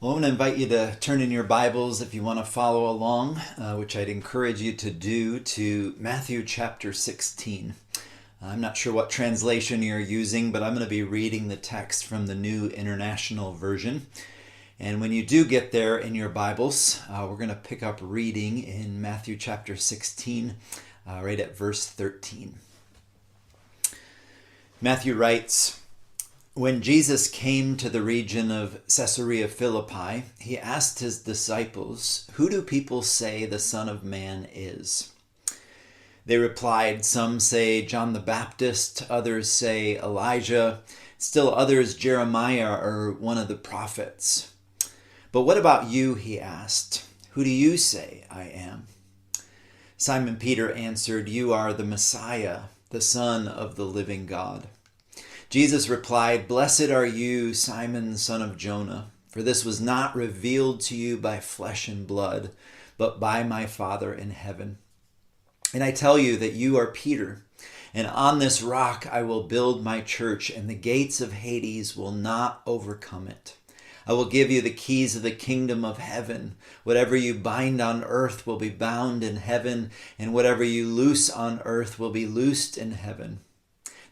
Well, I want to invite you to turn in your Bibles if you want to follow along, which I'd encourage you to do, to Matthew chapter 16. I'm not sure what translation you're using, but I'm going to be reading the text from the New International Version. And when you do get there in your Bibles, we're going to pick up reading in Matthew chapter 16, right at verse 13. Matthew writes, "When Jesus came to the region of Caesarea Philippi, he asked his disciples, 'Who do people say the Son of Man is?' They replied, 'Some say John the Baptist, others say Elijah, still others Jeremiah or one of the prophets.' 'But what about you?' he asked. 'Who do you say I am?' Simon Peter answered, 'You are the Messiah, the Son of the living God.' Jesus replied, 'Blessed are you, Simon, son of Jonah, for this was not revealed to you by flesh and blood, but by my Father in heaven. And I tell you that you are Peter, and on this rock I will build my church, and the gates of Hades will not overcome it. I will give you the keys of the kingdom of heaven. Whatever you bind on earth will be bound in heaven, and whatever you loose on earth will be loosed in heaven.'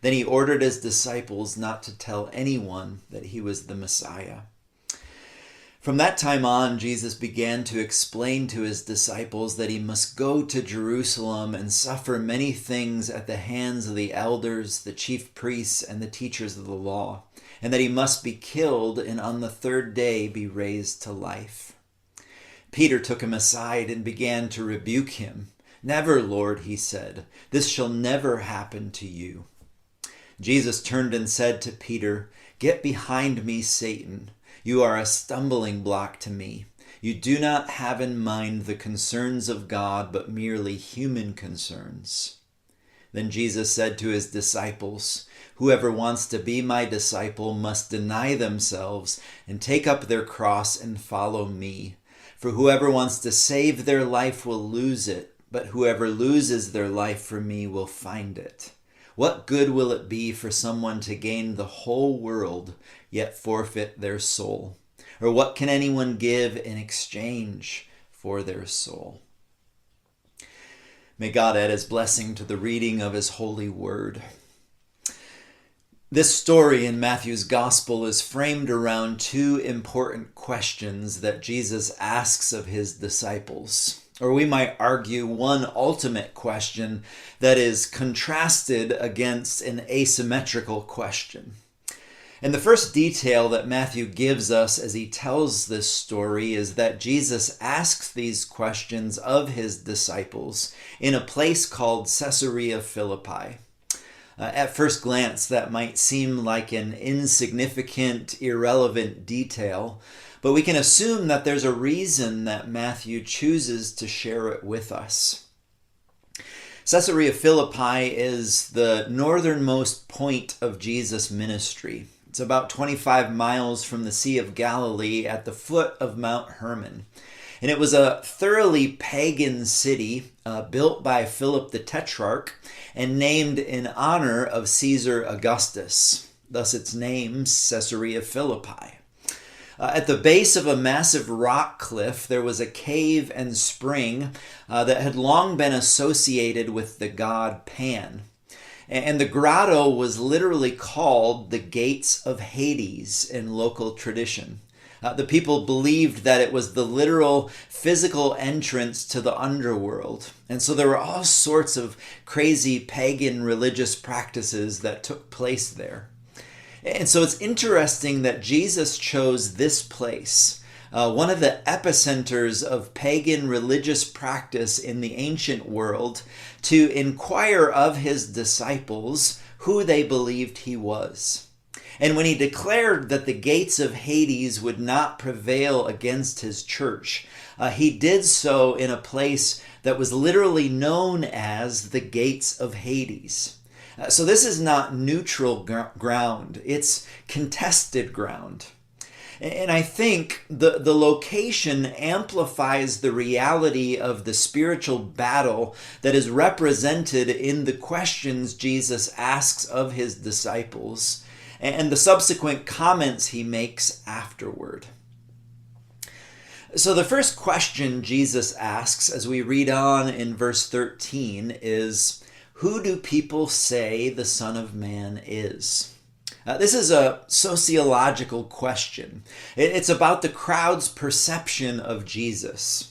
Then he ordered his disciples not to tell anyone that he was the Messiah." From that time on, Jesus began to explain to his disciples that he must go to Jerusalem and suffer many things at the hands of the elders, the chief priests, and the teachers of the law, and that he must be killed and on the third day be raised to life. Peter took him aside and began to rebuke him. "Never, Lord," he said, "this shall never happen to you." Jesus turned and said to Peter, "Get behind me, Satan. You are a stumbling block to me. You do not have in mind the concerns of God, but merely human concerns." Then Jesus said to his disciples, "Whoever wants to be my disciple must deny themselves and take up their cross and follow me. For whoever wants to save their life will lose it, but whoever loses their life for me will find it. What good will it be for someone to gain the whole world, yet forfeit their soul? Or what can anyone give in exchange for their soul?" May God add his blessing to the reading of his holy word. This story in Matthew's gospel is framed around two important questions that Jesus asks of his disciples. Or we might argue one ultimate question that is contrasted against an asymmetrical question. And the first detail that Matthew gives us as he tells this story is that Jesus asks these questions of his disciples in a place called Caesarea Philippi. At first glance, that might seem like an insignificant, irrelevant detail, but we can assume that there's a reason that Matthew chooses to share it with us. Caesarea Philippi is the northernmost point of Jesus' ministry. It's about 25 miles from the Sea of Galilee at the foot of Mount Hermon. And it was a thoroughly pagan city built by Philip the Tetrarch and named in honor of Caesar Augustus. Thus its name, Caesarea Philippi. At the base of a massive rock cliff, there was a cave and spring that had long been associated with the god Pan. And the grotto was literally called the Gates of Hades in local tradition. The people believed that it was the literal physical entrance to the underworld. And so there were all sorts of crazy pagan religious practices that took place there. And so it's interesting that Jesus chose this place, one of the epicenters of pagan religious practice in the ancient world, to inquire of his disciples who they believed he was. And when he declared that the gates of Hades would not prevail against his church, he did so in a place that was literally known as the Gates of Hades. So this is not neutral ground, it's contested ground. And I think the location amplifies the reality of the spiritual battle that is represented in the questions Jesus asks of his disciples and the subsequent comments he makes afterward. So the first question Jesus asks as we read on in verse 13 is, "Who do people say the Son of Man is?" This is a sociological question. It's about the crowd's perception of Jesus.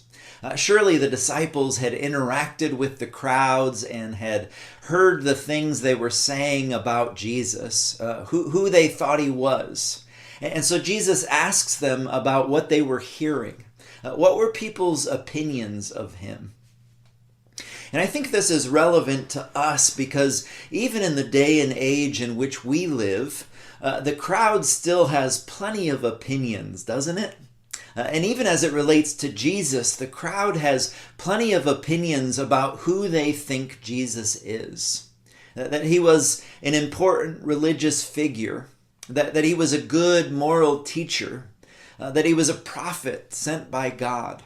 Surely the disciples had interacted with the crowds and had heard the things they were saying about Jesus, who they thought he was. And so Jesus asks them about what they were hearing. What were people's opinions of him? And I think this is relevant to us because even in the day and age in which we live, the crowd still has plenty of opinions, doesn't it? And even as it relates to Jesus, the crowd has plenty of opinions about who they think Jesus is. That he was an important religious figure, that he was a good moral teacher, that he was a prophet sent by God.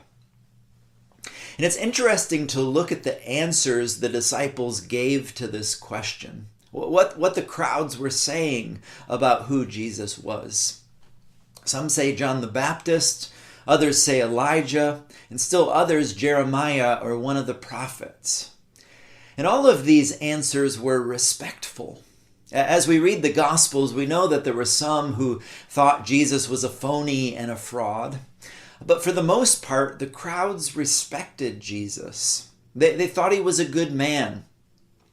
And it's interesting to look at the answers the disciples gave to this question. What the crowds were saying about who Jesus was. Some say John the Baptist, others say Elijah, and still others Jeremiah or one of the prophets. And all of these answers were respectful. As we read the Gospels, we know that there were some who thought Jesus was a phony and a fraud. But for the most part, the crowds respected Jesus. They thought he was a good man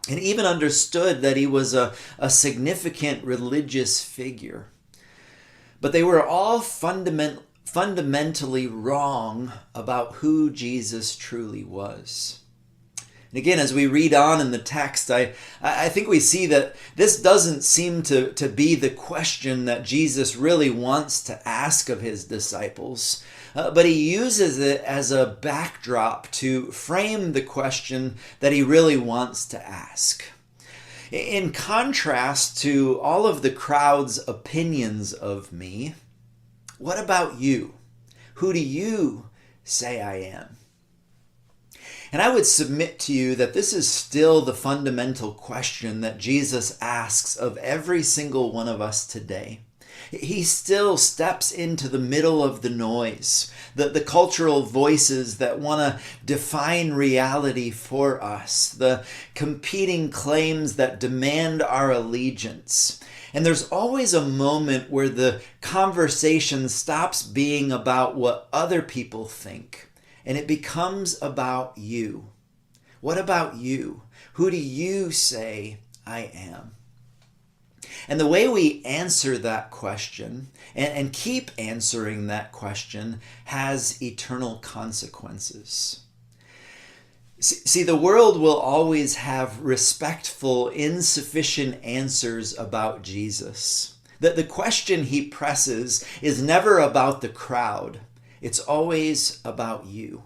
and even understood that he was a significant religious figure. But they were all fundamentally wrong about who Jesus truly was. And again, as we read on in the text, I think we see that this doesn't seem to be the question that Jesus really wants to ask of his disciples, but he uses it as a backdrop to frame the question that he really wants to ask. In contrast to all of the crowd's opinions of me, what about you? Who do you say I am? And I would submit to you that this is still the fundamental question that Jesus asks of every single one of us today. He still steps into the middle of the noise, the cultural voices that want to define reality for us, the competing claims that demand our allegiance. And there's always a moment where the conversation stops being about what other people think, and it becomes about you. What about you? Who do you say I am? And the way we answer that question and keep answering that question has eternal consequences. See, the world will always have respectful, insufficient answers about Jesus. That the question he presses is never about the crowd. It's always about you.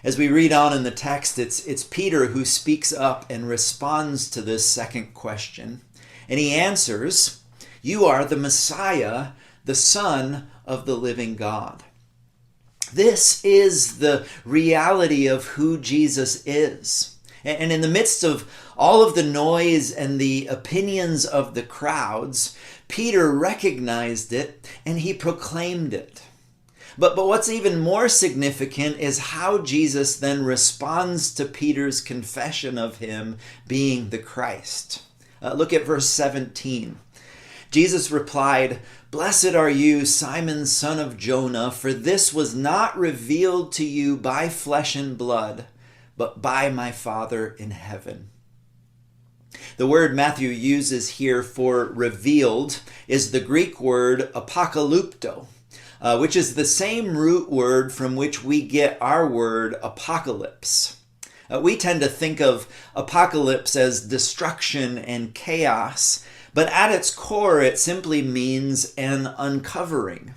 As we read on in the text, it's Peter who speaks up and responds to this second question. And he answers, "You are the Messiah, the Son of the living God." This is the reality of who Jesus is. And in the midst of all of the noise and the opinions of the crowds, Peter recognized it and he proclaimed it. But what's even more significant is how Jesus then responds to Peter's confession of him being the Christ. Look at verse 17. Jesus replied, "Blessed are you, Simon, son of Jonah, for this was not revealed to you by flesh and blood, but by my Father in heaven." The word Matthew uses here for revealed is the Greek word apokalypto, which is the same root word from which we get our word apocalypse. We tend to think of apocalypse as destruction and chaos, but at its core it simply means an uncovering.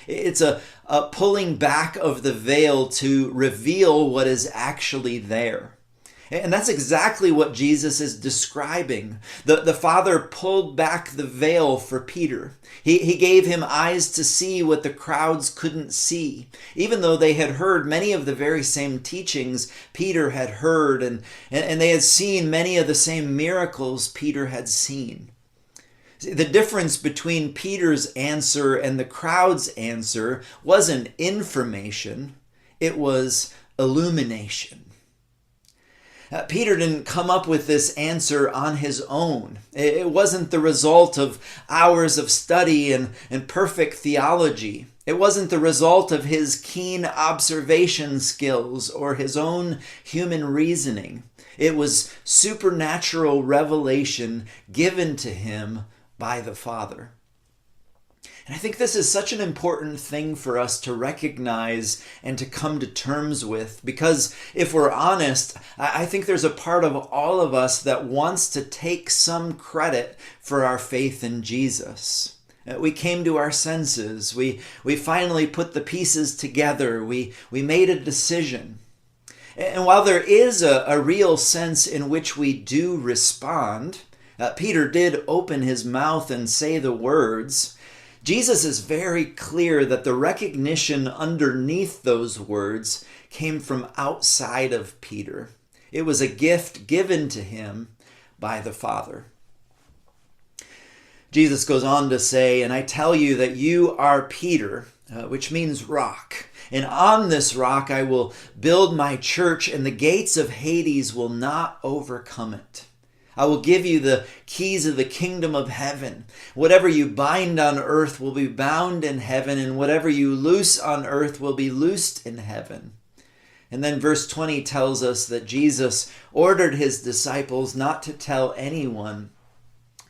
It's a pulling back of the veil to reveal what is actually there. And that's exactly what Jesus is describing. The Father pulled back the veil for Peter. He gave him eyes to see what the crowds couldn't see, even though they had heard many of the very same teachings Peter had heard, and they had seen many of the same miracles Peter had seen. The difference between Peter's answer and the crowd's answer wasn't information, it was illumination. Peter didn't come up with this answer on his own. It wasn't the result of hours of study and perfect theology. It wasn't the result of his keen observation skills or his own human reasoning. It was supernatural revelation given to him by the Father. And I think this is such an important thing for us to recognize and to come to terms with, because if we're honest, I think there's a part of all of us that wants to take some credit for our faith in Jesus. We came to our senses. We finally put the pieces together. We made a decision. And while there is a real sense in which we do respond, Peter did open his mouth and say the words. Jesus is very clear that the recognition underneath those words came from outside of Peter. It was a gift given to him by the Father. Jesus goes on to say, "And I tell you that you are Peter," which means rock. "And on this rock I will build my church, and the gates of Hades will not overcome it. I will give you the keys of the kingdom of heaven. Whatever you bind on earth will be bound in heaven, and whatever you loose on earth will be loosed in heaven." And then verse 20 tells us that Jesus ordered his disciples not to tell anyone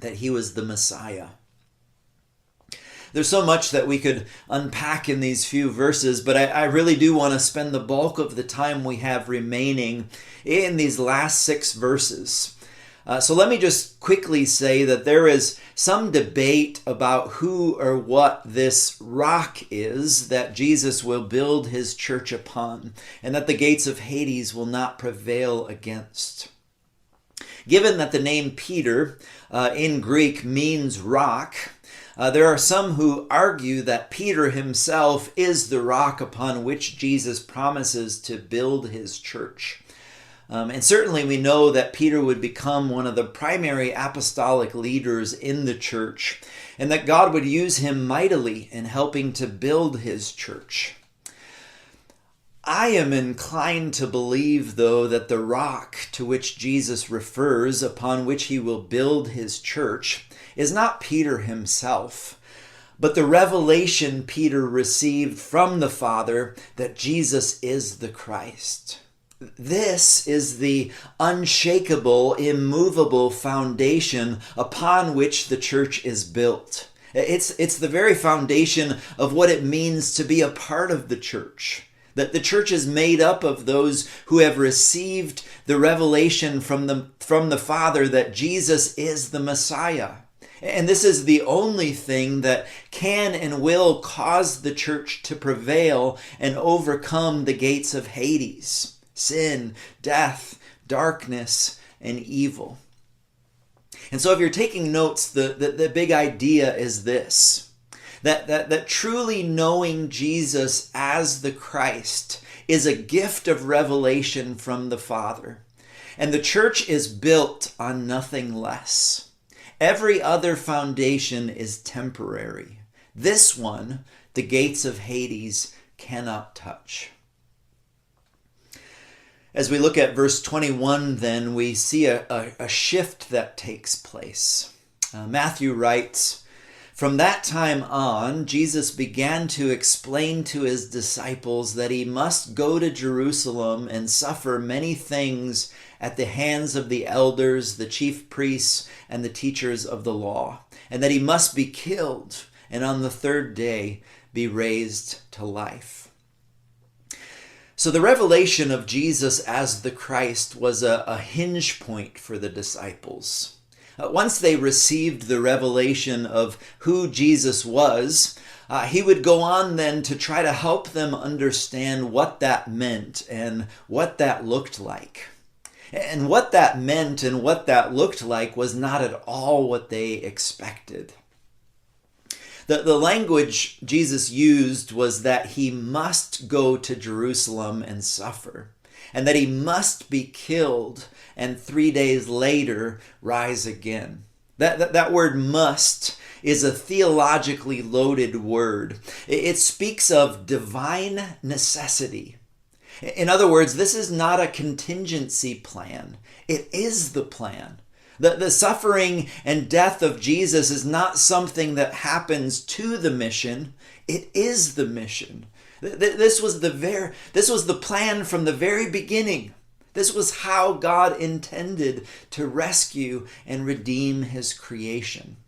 that he was the Messiah. There's so much that we could unpack in these few verses, but I really do want to spend the bulk of the time we have remaining in these last 6 verses. So let me just quickly say that there is some debate about who or what this rock is that Jesus will build his church upon, and that the gates of Hades will not prevail against. Given that the name Peter in Greek means rock, there are some who argue that Peter himself is the rock upon which Jesus promises to build his church. And certainly we know that Peter would become one of the primary apostolic leaders in the church, and that God would use him mightily in helping to build his church. I am inclined to believe, though, that the rock to which Jesus refers, upon which he will build his church, is not Peter himself, but the revelation Peter received from the Father that Jesus is the Christ. This is the unshakable, immovable foundation upon which the church is built. It's the very foundation of what it means to be a part of the church. That the church is made up of those who have received the revelation from the Father that Jesus is the Messiah. And this is the only thing that can and will cause the church to prevail and overcome the gates of Hades. Sin, death, darkness, and evil. And so if you're taking notes, the big idea is this, that truly knowing Jesus as the Christ is a gift of revelation from the Father. And the church is built on nothing less. Every other foundation is temporary. This one, the gates of Hades cannot touch. As we look at verse 21, then, we see a shift that takes place. Matthew writes, "From that time on, Jesus began to explain to his disciples that he must go to Jerusalem and suffer many things at the hands of the elders, the chief priests, and the teachers of the law, and that he must be killed, and on the 3rd day be raised to life." So the revelation of Jesus as the Christ was a hinge point for the disciples. Once they received the revelation of who Jesus was, he would go on then to try to help them understand what that meant and what that looked like. And what that meant and what that looked like was not at all what they expected. The language Jesus used was that he must go to Jerusalem and suffer, and that he must be killed and 3 days later rise again. That word must is a theologically loaded word. It speaks of divine necessity. In other words, this is not a contingency plan. It is the plan. The suffering and death of Jesus is not something that happens to the mission. It is the mission. This was the plan from the very beginning. This was how God intended to rescue and redeem his creation.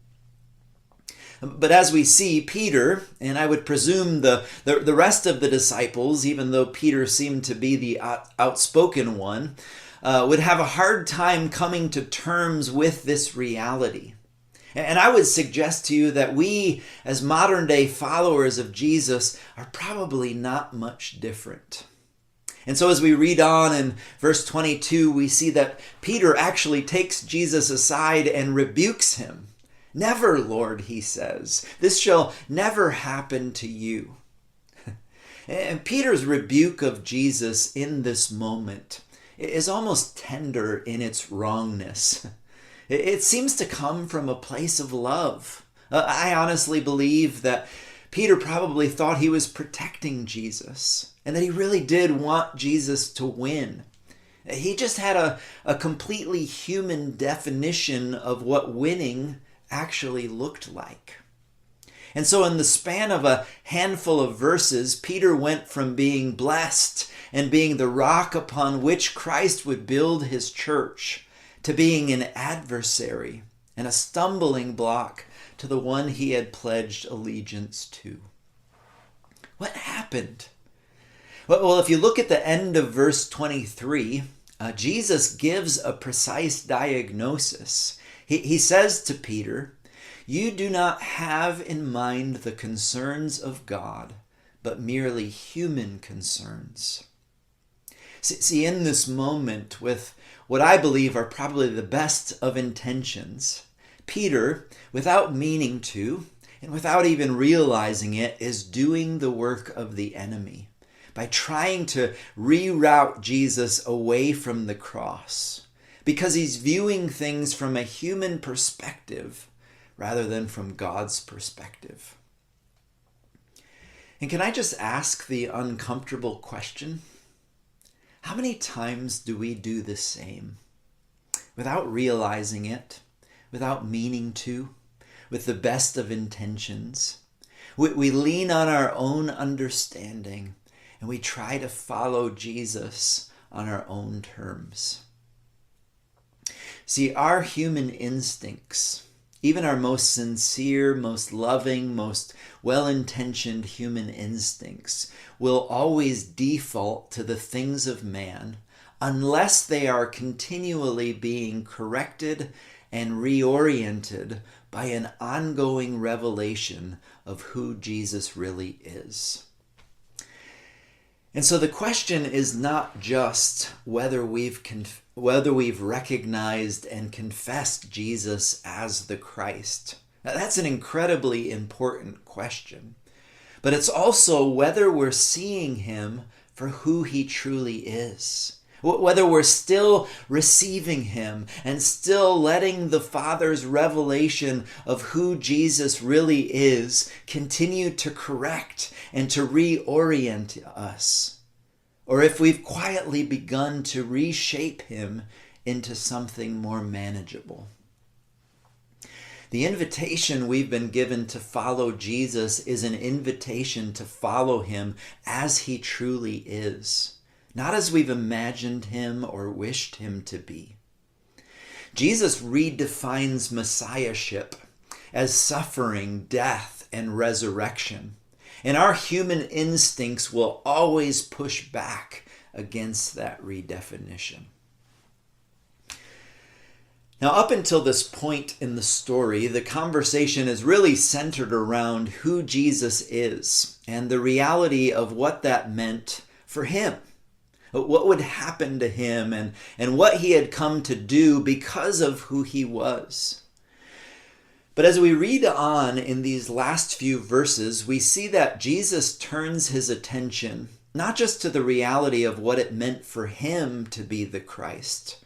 But as we see, Peter, and I would presume the rest of the disciples, even though Peter seemed to be the outspoken one, would have a hard time coming to terms with this reality. And I would suggest to you that we, as modern day followers of Jesus, are probably not much different. And so as we read on in verse 22, we see that Peter actually takes Jesus aside and rebukes him. "Never, Lord," he says, "this shall never happen to you." And Peter's rebuke of Jesus in this moment is almost tender in its wrongness. It seems to come from a place of love. I honestly believe that Peter probably thought he was protecting Jesus and that he really did want Jesus to win. He just had a completely human definition of what winning actually looked like. And so in the span of a handful of verses, Peter went from being blessed and being the rock upon which Christ would build his church to being an adversary and a stumbling block to the one he had pledged allegiance to. What happened? Well, if you look at the end of verse 23, Jesus gives a precise diagnosis. He says to Peter, "You do not have in mind the concerns of God, but merely human concerns." See, in this moment, with what I believe are probably the best of intentions, Peter, without meaning to, and without even realizing it, is doing the work of the enemy by trying to reroute Jesus away from the cross, because he's viewing things from a human perspective rather than from God's perspective. And can I just ask the uncomfortable question? How many times do we do the same? Without realizing it, without meaning to, with the best of intentions. We lean on our own understanding and we try to follow Jesus on our own terms. See, our human instincts, even our most sincere, most loving, most well-intentioned human instincts, will always default to the things of man unless they are continually being corrected and reoriented by an ongoing revelation of who Jesus really is. And so the question is not just whether we've recognized and confessed Jesus as the Christ. Now, that's an incredibly important question. But it's also whether we're seeing him for who he truly is. Whether we're still receiving him and still letting the Father's revelation of who Jesus really is continue to correct and to reorient us. Or if we've quietly begun to reshape him into something more manageable. The invitation we've been given to follow Jesus is an invitation to follow him as he truly is. Not as we've imagined him or wished him to be. Jesus redefines messiahship as suffering, death, and resurrection. And our human instincts will always push back against that redefinition. Now, up until this point in the story, the conversation is really centered around who Jesus is and the reality of what that meant for him. What would happen to him and what he had come to do because of who he was. But as we read on in these last few verses, we see that Jesus turns his attention not just to the reality of what it meant for him to be the Christ,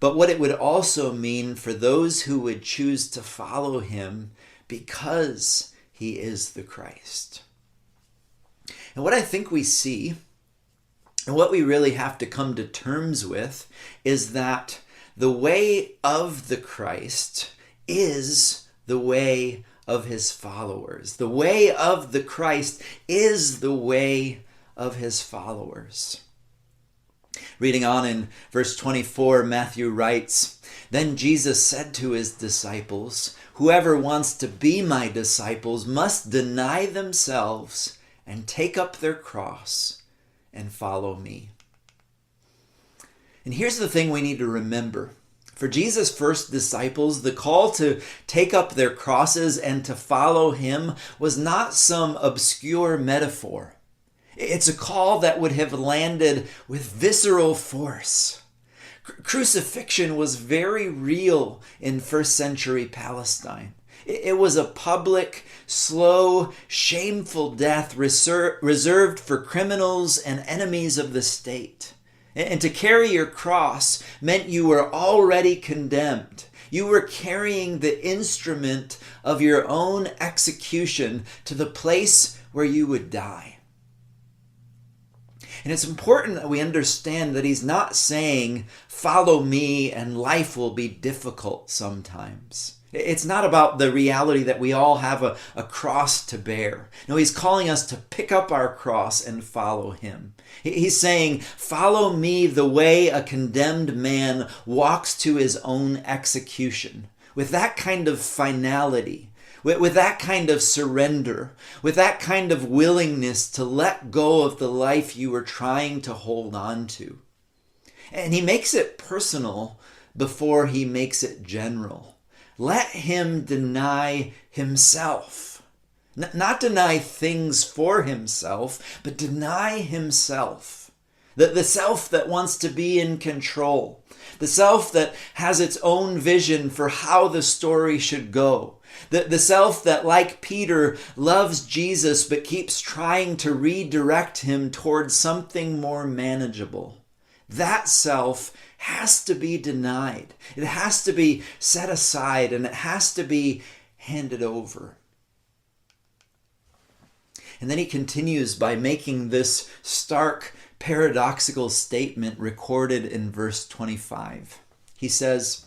but what it would also mean for those who would choose to follow him because he is the Christ. And what I think we see, and what we really have to come to terms with, is that the way of the Christ is the way of his followers. The way of the Christ is the way of his followers. Reading on in verse 24, Matthew writes, "Then Jesus said to his disciples, 'Whoever wants to be my disciples must deny themselves and take up their cross and follow me.'" And here's the thing we need to remember. For Jesus' first disciples, the call to take up their crosses and to follow him was not some obscure metaphor. It's a call that would have landed with visceral force. Crucifixion was very real in first century Palestine. It was a public, slow, shameful death reserved for criminals and enemies of the state. And to carry your cross meant you were already condemned. You were carrying the instrument of your own execution to the place where you would die. And it's important that we understand that he's not saying, follow me and life will be difficult sometimes. It's not about the reality that we all have a cross to bear. No, he's calling us to pick up our cross and follow him. He's saying, follow me the way a condemned man walks to his own execution, with that kind of finality, with that kind of surrender, with that kind of willingness to let go of the life you were trying to hold on to. And he makes it personal before he makes it general. Let him deny himself. Not deny things for himself, but deny himself. The self that wants to be in control. The self that has its own vision for how the story should go. The self that, like Peter, loves Jesus but keeps trying to redirect him towards something more manageable. That self has to be denied. It has to be set aside, and it has to be handed over. And then he continues by making this stark, paradoxical statement recorded in verse 25. He says,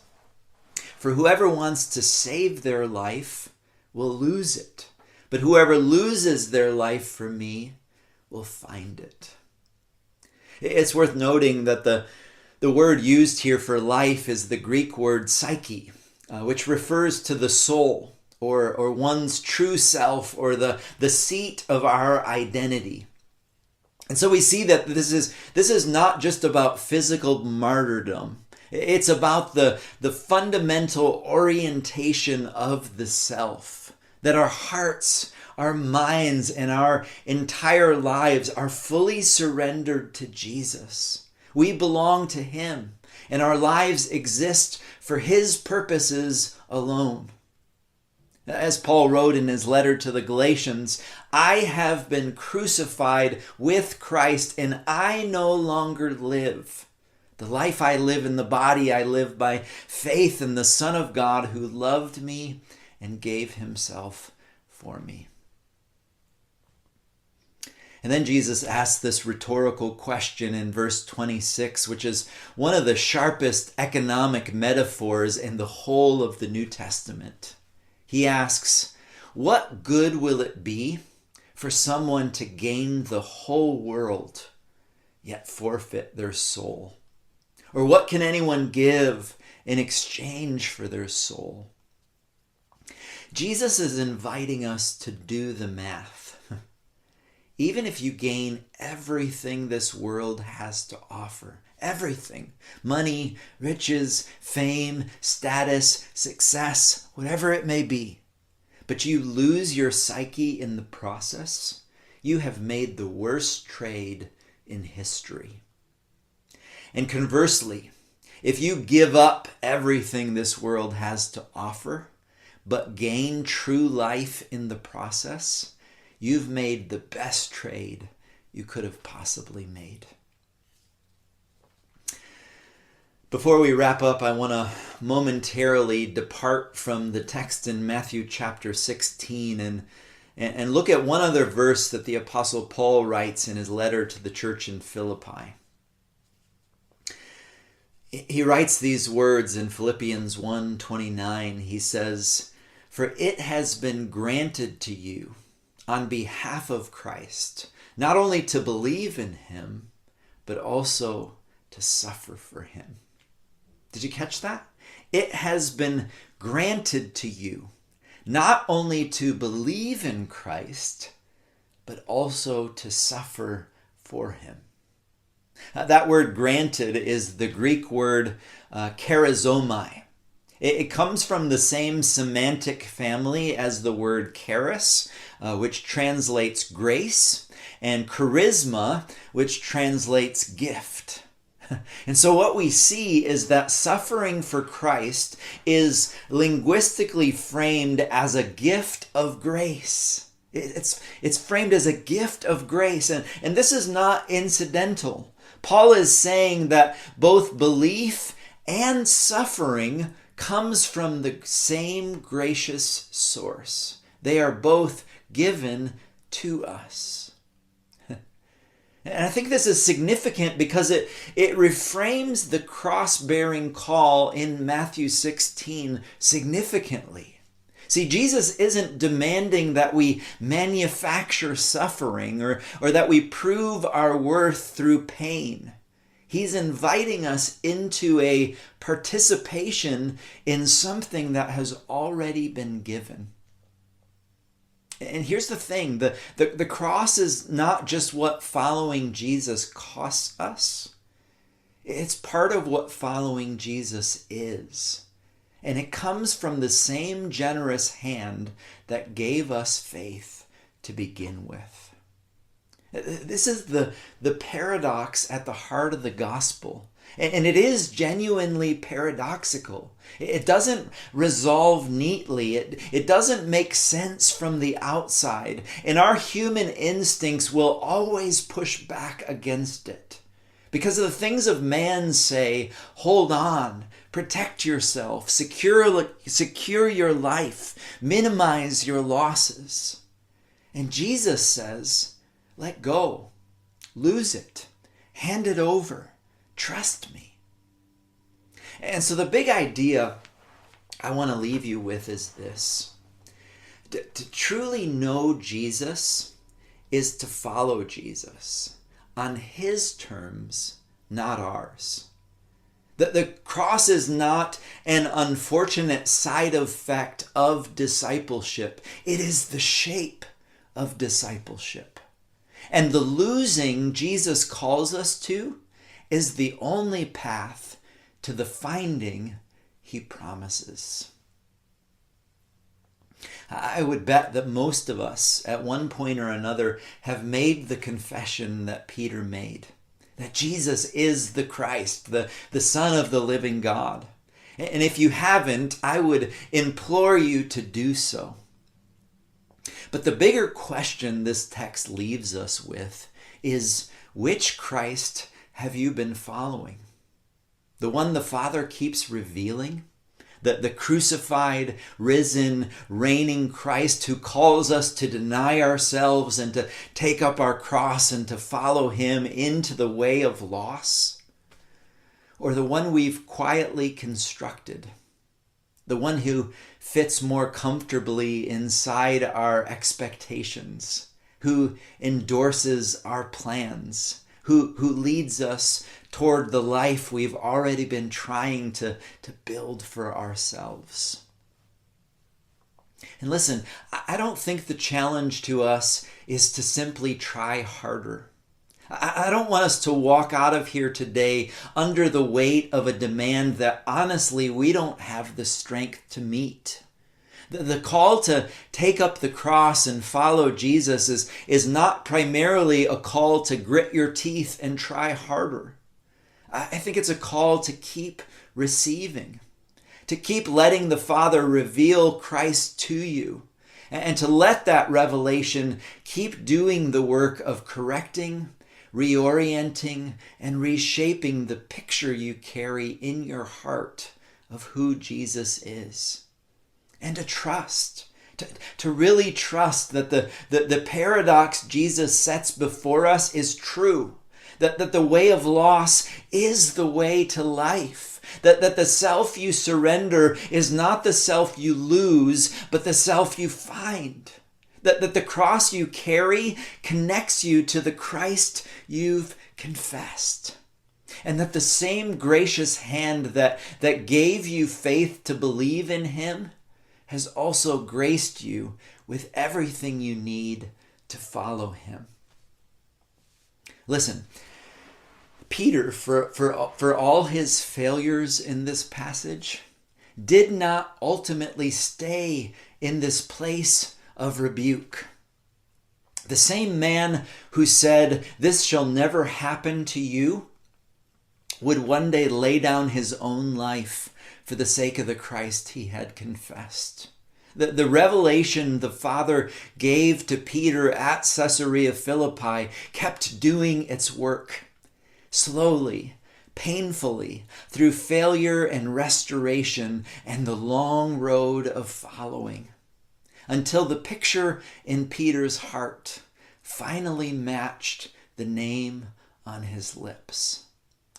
"For whoever wants to save their life will lose it, but whoever loses their life for me will find it." It's worth noting that the word used here for life is the Greek word psyche, which refers to the soul or one's true self or the seat of our identity. And so we see that this is not just about physical martyrdom. It's about the fundamental orientation of the self, that our hearts, our minds, and our entire lives are fully surrendered to Jesus. We belong to him, and our lives exist for his purposes alone. As Paul wrote in his letter to the Galatians, "I have been crucified with Christ, and I no longer live. The life I live in the body, I live by faith in the Son of God who loved me and gave himself for me." And then Jesus asks this rhetorical question in verse 26, which is one of the sharpest economic metaphors in the whole of the New Testament. He asks, "What good will it be for someone to gain the whole world, yet forfeit their soul? Or what can anyone give in exchange for their soul?" Jesus is inviting us to do the math. Even if you gain everything this world has to offer, everything, money, riches, fame, status, success, whatever it may be, but you lose your psyche in the process, you have made the worst trade in history. And conversely, if you give up everything this world has to offer, but gain true life in the process, you've made the best trade you could have possibly made. Before we wrap up, I want to momentarily depart from the text in Matthew chapter 16 and look at one other verse that the Apostle Paul writes in his letter to the church in Philippi. He writes these words in Philippians 1:29. He says, "For it has been granted to you on behalf of Christ, not only to believe in him, but also to suffer for him." Did you catch that? It has been granted to you not only to believe in Christ, but also to suffer for him. That word granted is the Greek word charizomai. It comes from the same semantic family as the word charis, which translates grace, and charisma, which translates gift. And so what we see is that suffering for Christ is linguistically framed as a gift of grace. It's framed as a gift of grace, and this is not incidental. Paul is saying that both belief and suffering comes from the same gracious source. They are both given to us. And I think this is significant because it reframes the cross-bearing call in Matthew 16 significantly. See, Jesus isn't demanding that we manufacture suffering or that we prove our worth through pain. He's inviting us into a participation in something that has already been given. And here's the thing, the cross is not just what following Jesus costs us. It's part of what following Jesus is. And it comes from the same generous hand that gave us faith to begin with. This is the paradox at the heart of the gospel. And it is genuinely paradoxical. It doesn't resolve neatly. It doesn't make sense from the outside. And our human instincts will always push back against it. Because the things of man say, hold on, protect yourself, secure your life, minimize your losses. And Jesus says, let go, lose it, hand it over, trust me. And so the big idea I want to leave you with is this. To truly know Jesus is to follow Jesus on his terms, not ours. The cross is not an unfortunate side effect of discipleship. It is the shape of discipleship. And the losing Jesus calls us to is the only path to the finding he promises. I would bet that most of us, at one point or another, have made the confession that Peter made, that Jesus is the Christ, the Son of the living God. And if you haven't, I would implore you to do so. But the bigger question this text leaves us with is, which Christ have you been following? The one the Father keeps revealing? The crucified, risen, reigning Christ who calls us to deny ourselves and to take up our cross and to follow him into the way of loss? Or the one we've quietly constructed? The one who fits more comfortably inside our expectations, who endorses our plans, who leads us toward the life we've already been trying to build for ourselves. And listen, I don't think the challenge to us is to simply try harder. I don't want us to walk out of here today under the weight of a demand that honestly we don't have the strength to meet. The call to take up the cross and follow Jesus is not primarily a call to grit your teeth and try harder. I think it's a call to keep receiving, to keep letting the Father reveal Christ to you, and to let that revelation keep doing the work of correcting, reorienting and reshaping the picture you carry in your heart of who Jesus is. And to trust, to really trust that the paradox Jesus sets before us is true, that the way of loss is the way to life, that the self you surrender is not the self you lose, but the self you find, that the cross you carry connects you to the Christ you've confessed, and that the same gracious hand that gave you faith to believe in him has also graced you with everything you need to follow him. Listen, Peter, for all his failures in this passage, did not ultimately stay in this place of rebuke. The same man who said, "This shall never happen to you," would one day lay down his own life for the sake of the Christ he had confessed. The revelation the Father gave to Peter at Caesarea Philippi kept doing its work, slowly, painfully, through failure and restoration and the long road of following, until the picture in Peter's heart finally matched the name on his lips.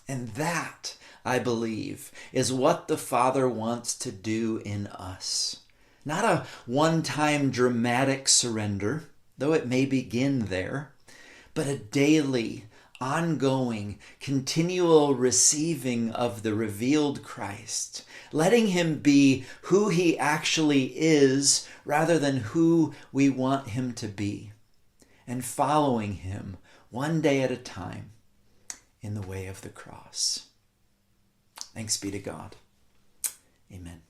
And that, I believe, is what the Father wants to do in us. Not a one-time dramatic surrender, though it may begin there, but a daily, ongoing, continual receiving of the revealed Christ, letting him be who he actually is rather than who we want him to be, and following him one day at a time in the way of the cross. Thanks be to God. Amen.